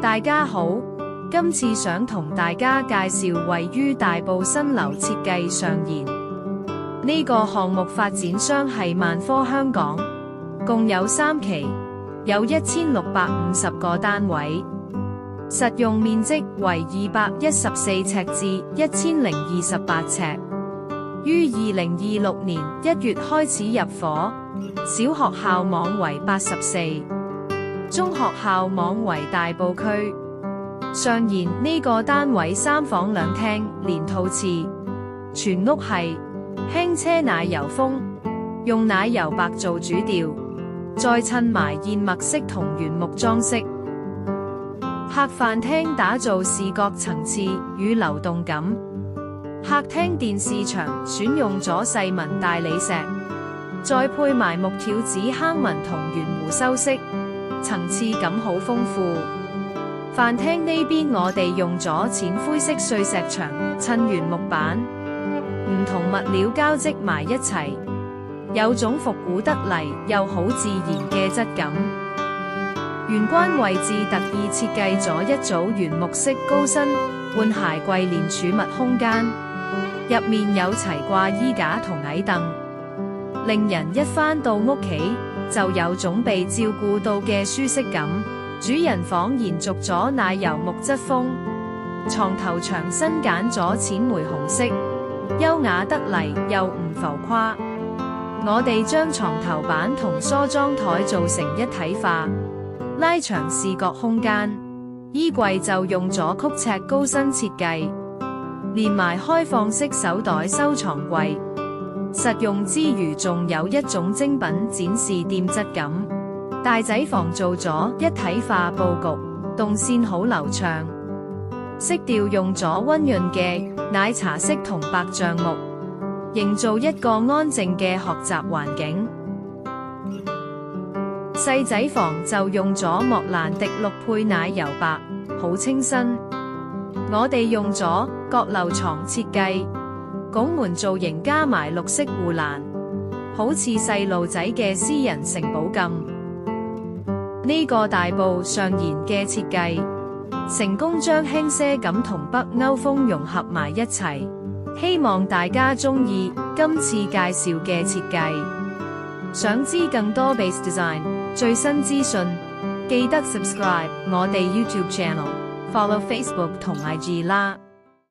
大家好，今次想同大家介紹位於大埔新樓設計上研。呢個項目發展商係萬科香港，共有3期，有1650個單位，實用面積為214尺至1028尺，於2026年1月開始入伙。小學校網為84，中學校網為大埔區。上研呢個單位3房2廳連套廁，全屋係輕車奶油風，用奶油白做主調，再襯埋燕麥色同原木裝飾。客飯廳打造視覺層次與流動感，客廳電視牆選用咗細紋大理石，再配埋木條子坑紋同圓弧修飾，層次感好豐富。飯廳呢邊我哋用咗淺灰色碎石牆襯原木板，唔同物料交織埋一齊，有種復古得嚟又好自然嘅質感。玄關位置特意設計咗一組原木色高身換鞋櫃連儲物空間，入面有齊掛衣架同矮凳，令人一返到屋企就有種被照顧到嘅舒適感。主人房延續咗奶油木質風，床頭牆新揀咗淺玫紅色，優雅得嚟又唔浮誇。我哋將床頭板同梳妝台做成一體化，拉長視覺空間。衣櫃就用咗曲尺高身設計，連埋開放式手袋收藏櫃，實用之餘仲有一種精品展示店質感。大仔房做咗一體化佈局，動線好流暢，色調用咗溫潤嘅奶茶色同白橡木，營造一個安靜嘅學習環境。細仔房就用咗莫蘭迪綠配奶油白，好清新。我哋用咗閣樓床設計，拱門造型加埋綠色護欄，好似細路仔嘅私人城堡咁。呢個大埔上研嘅設計，成功將輕奢感同北歐風融合埋一齊，希望大家鍾意今次介紹嘅設計。想知更多 Base Design 最新資訊，記得 subscribe 我哋 YouTube channel，follow Facebook 同 IG 啦。